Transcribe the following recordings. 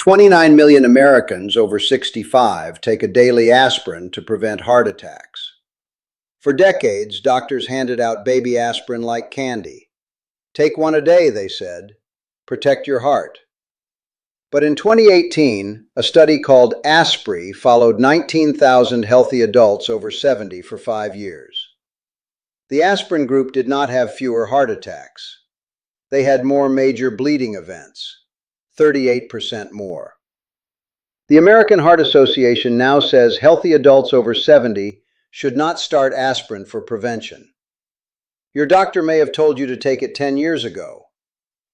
29 million Americans over 65 take a daily aspirin to prevent heart attacks. For decades, doctors handed out baby aspirin like candy. Take one a day, they said. Protect your heart. But in 2018, a study called Aspirin followed 19,000 healthy adults over 70 for 5 years. The aspirin group did not have fewer heart attacks. They had more major bleeding events, 38% more. The American Heart Association now says healthy adults over 70 should not start aspirin for prevention. Your doctor may have told you to take it 10 years ago,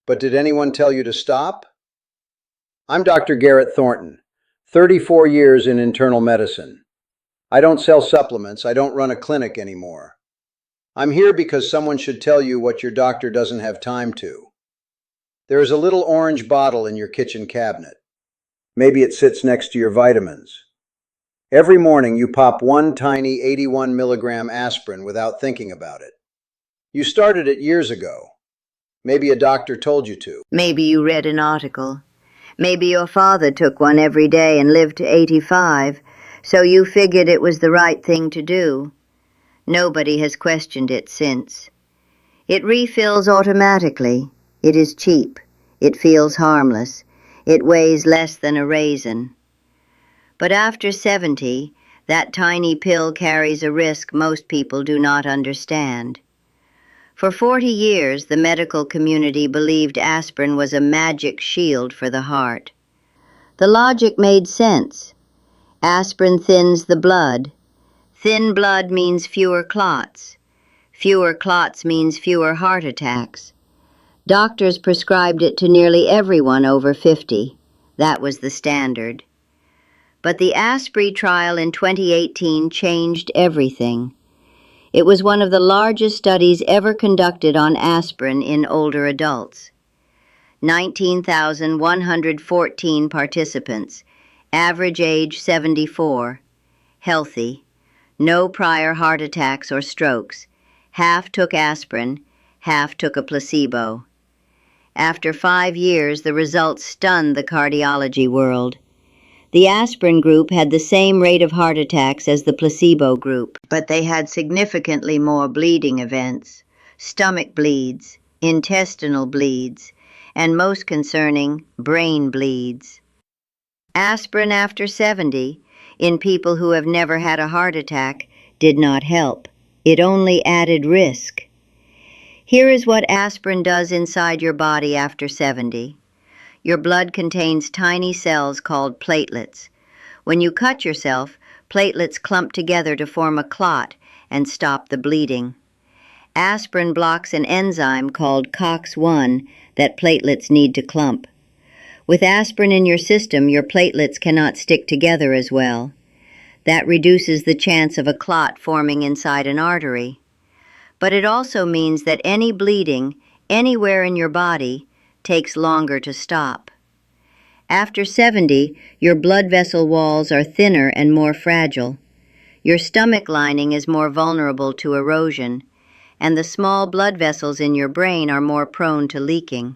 but did anyone tell you to stop? I'm Dr. Garrett Thornton, 34 years in internal medicine. I don't sell supplements, I don't run a clinic anymore. I'm here because someone should tell you what your doctor doesn't have time to. There is a little orange bottle in your kitchen cabinet. Maybe it sits next to your vitamins. Every morning you pop one tiny 81 milligram aspirin without thinking about it. You started it years ago. Maybe a doctor told you to. Maybe you read an article. Maybe your father took one every day and lived to 85, so you figured it was the right thing to do. Nobody has questioned it since. It refills automatically. It is cheap. It feels harmless. It weighs less than a raisin. But after 70, that tiny pill carries a risk most people do not understand. For 40 years, the medical community believed aspirin was a magic shield for the heart. The logic made sense. Aspirin thins the blood. Thin blood means fewer clots. Fewer clots means fewer heart attacks. Doctors prescribed it to nearly everyone over 50. That was the standard. But the Aspirin trial in 2018 changed everything. It was one of the largest studies ever conducted on aspirin in older adults. 19,114 participants, average age 74, healthy, no prior heart attacks or strokes. Half took aspirin, half took a placebo. After 5 years, the results stunned the cardiology world. The aspirin group had the same rate of heart attacks as the placebo group, but they had significantly more bleeding events, stomach bleeds, intestinal bleeds, and most concerning, brain bleeds. Aspirin after 70, in people who have never had a heart attack, did not help. It only added risk. Here is what aspirin does inside your body after 70. Your blood contains tiny cells called platelets. When you cut yourself, platelets clump together to form a clot and stop the bleeding. Aspirin blocks an enzyme called COX-1 that platelets need to clump. With aspirin in your system, your platelets cannot stick together as well. That reduces the chance of a clot forming inside an artery. But it also means that any bleeding, anywhere in your body, takes longer to stop. After 70, your blood vessel walls are thinner and more fragile. Your stomach lining is more vulnerable to erosion, and the small blood vessels in your brain are more prone to leaking.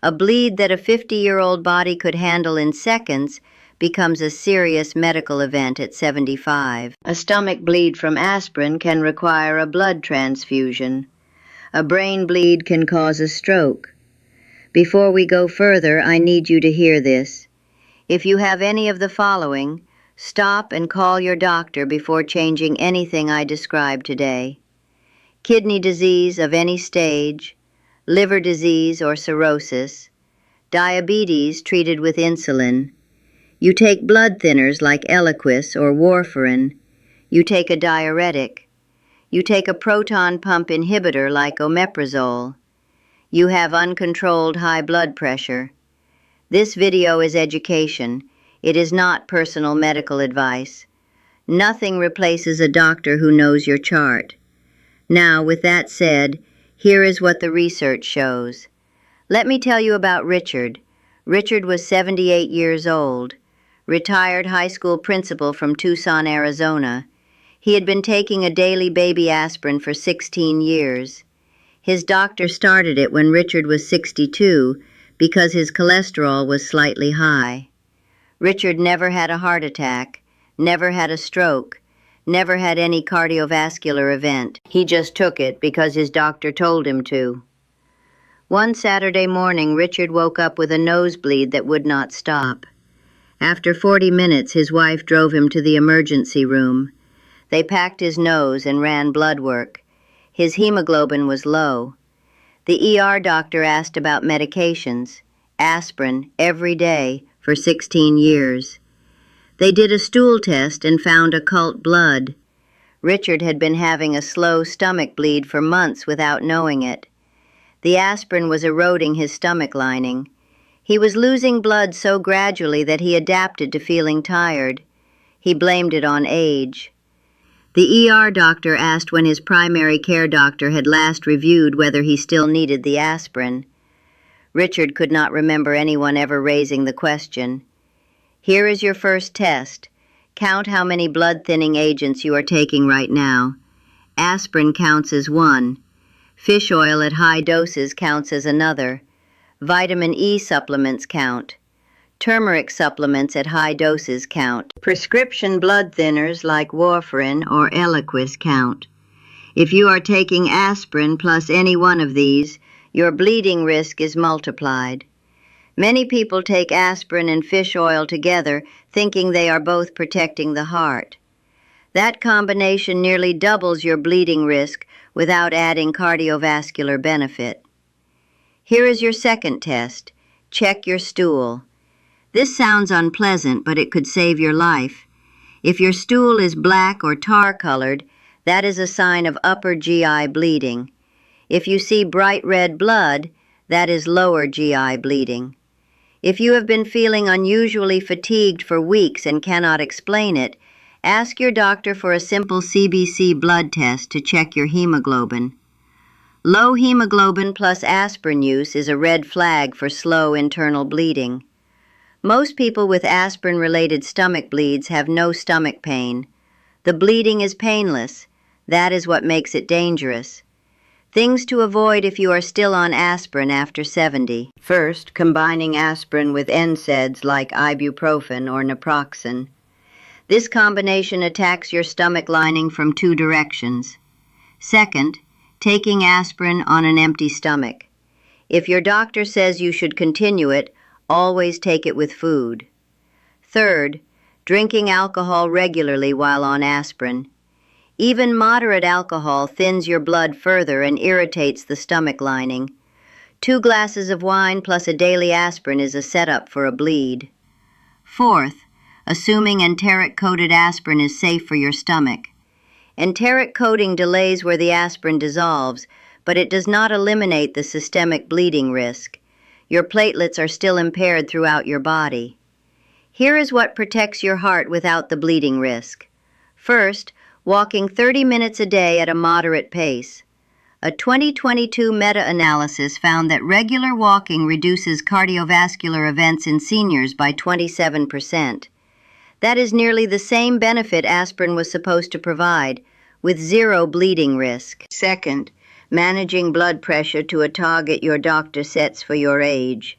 A bleed that a 50-year-old body could handle in seconds becomes a serious medical event at 75. A stomach bleed from aspirin can require a blood transfusion. A brain bleed can cause a stroke. Before we go further, I need you to hear this. If you have any of the following, stop and call your doctor before changing anything I described today. Kidney disease of any stage, liver disease or cirrhosis, diabetes treated with insulin. You take blood thinners like Eliquis or warfarin. You take a diuretic. You take a proton pump inhibitor like omeprazole. You have uncontrolled high blood pressure. This video is education. It is not personal medical advice. Nothing replaces a doctor who knows your chart. Now, with that said, here is what the research shows. Let me tell you about Richard. Richard was 78 years old, retired high school principal from Tucson, Arizona. He had been taking a daily baby aspirin for 16 years. His doctor started it when Richard was 62 because his cholesterol was slightly high. Richard never had a heart attack, never had a stroke, never had any cardiovascular event. He just took it because his doctor told him to. One Saturday morning, Richard woke up with a nosebleed that would not stop. After 40 minutes, his wife drove him to the emergency room. They packed his nose and ran blood work. His hemoglobin was low. The ER doctor asked about medications, aspirin, every day for 16 years. They did a stool test and found occult blood. Richard had been having a slow stomach bleed for months without knowing it. The aspirin was eroding his stomach lining. He was losing blood so gradually that he adapted to feeling tired. He blamed it on age. The ER doctor asked when his primary care doctor had last reviewed whether he still needed the aspirin. Richard could not remember anyone ever raising the question. Here is your first test. Count how many blood-thinning agents you are taking right now. Aspirin counts as one. Fish oil at high doses counts as another. Vitamin E supplements count. Turmeric supplements at high doses count. Prescription blood thinners like warfarin or Eliquis count. If you are taking aspirin plus any one of these, your bleeding risk is multiplied. Many people take aspirin and fish oil together, thinking they are both protecting the heart. That combination nearly doubles your bleeding risk without adding cardiovascular benefit. Here is your second test. Check your stool. This sounds unpleasant, but it could save your life. If your stool is black or tar-colored, that is a sign of upper GI bleeding. If you see bright red blood, that is lower GI bleeding. If you have been feeling unusually fatigued for weeks and cannot explain it, ask your doctor for a simple CBC blood test to check your hemoglobin. Low hemoglobin plus aspirin use is a red flag for slow internal bleeding. Most people with aspirin-related stomach bleeds have no stomach pain. The bleeding is painless. That is what makes it dangerous. Things to avoid if you are still on aspirin after 70. First, combining aspirin with NSAIDs like ibuprofen or naproxen. This combination attacks your stomach lining from two directions. Second, taking aspirin on an empty stomach. If your doctor says you should continue it, always take it with food. Third, drinking alcohol regularly while on aspirin. Even moderate alcohol thins your blood further and irritates the stomach lining. 2 glasses of wine plus a daily aspirin is a setup for a bleed. Fourth, assuming enteric-coated aspirin is safe for your stomach. Enteric coating delays where the aspirin dissolves, but it does not eliminate the systemic bleeding risk. Your platelets are still impaired throughout your body. Here is what protects your heart without the bleeding risk. First, walking 30 minutes a day at a moderate pace. A 2022 meta-analysis found that regular walking reduces cardiovascular events in seniors by 27%. That is nearly the same benefit aspirin was supposed to provide, with zero bleeding risk. Second, managing blood pressure to a target your doctor sets for your age.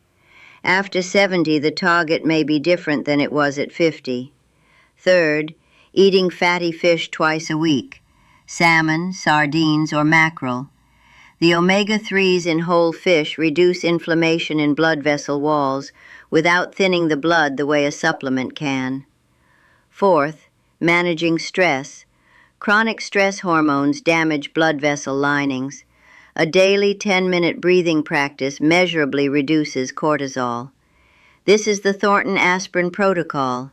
After 70, the target may be different than it was at 50. Third, eating fatty fish twice a week, salmon, sardines, or mackerel. The omega-3s in whole fish reduce inflammation in blood vessel walls without thinning the blood the way a supplement can. Fourth, managing stress. Chronic stress hormones damage blood vessel linings. A daily 10-minute breathing practice measurably reduces cortisol. This is the Thornton aspirin protocol.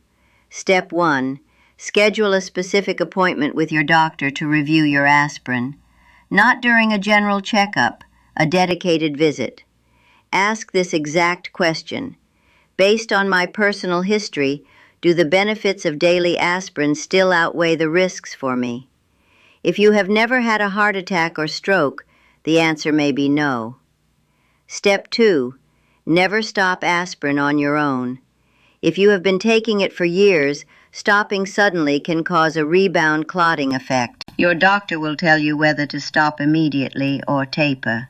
Step 1. Schedule a specific appointment with your doctor to review your aspirin. Not during a general checkup, a dedicated visit. Ask this exact question. Based on my personal history, do the benefits of daily aspirin still outweigh the risks for me? If you have never had a heart attack or stroke, the answer may be no. Step 2. Never stop aspirin on your own. If you have been taking it for years, stopping suddenly can cause a rebound clotting effect. Your doctor will tell you whether to stop immediately or taper.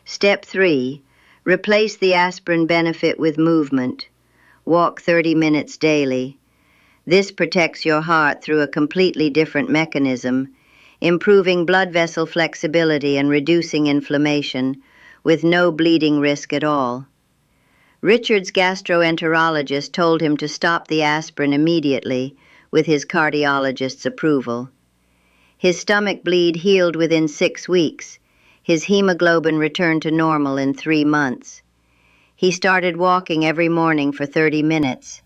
Step 3. Replace the aspirin benefit with movement. Walk 30 minutes daily. This protects your heart through a completely different mechanism, improving blood vessel flexibility and reducing inflammation, with no bleeding risk at all. Richard's gastroenterologist told him to stop the aspirin immediately, with his cardiologist's approval. His stomach bleed healed within 6 weeks. His hemoglobin returned to normal in 3 months. He started walking every morning for 30 minutes.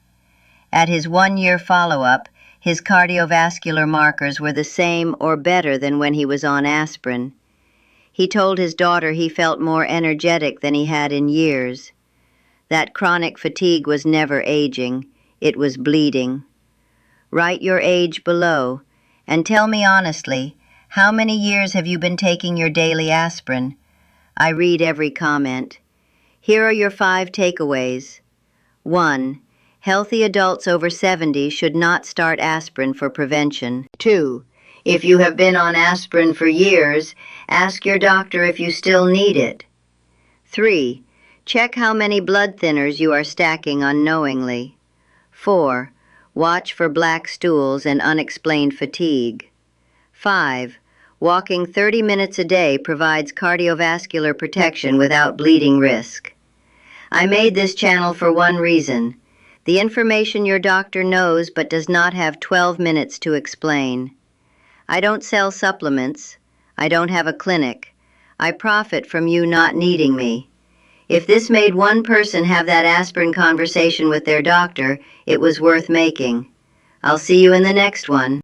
At his 1-year follow-up, his cardiovascular markers were the same or better than when he was on aspirin. He told his daughter he felt more energetic than he had in years. That chronic fatigue was never aging, it was bleeding. Write your age below, and tell me honestly, how many years have you been taking your daily aspirin? I read every comment. Here are your 5 takeaways. 1. Healthy adults over 70 should not start aspirin for prevention. 2. If you have been on aspirin for years, ask your doctor if you still need it. 3. Check how many blood thinners you are stacking unknowingly. 4. Watch for black stools and unexplained fatigue. 5. Walking 30 minutes a day provides cardiovascular protection without bleeding risk. I made this channel for one reason: the information your doctor knows but does not have 12 minutes to explain. I don't sell supplements. I don't have a clinic. I profit from you not needing me. If this made one person have that aspirin conversation with their doctor, it was worth making. I'll see you in the next one.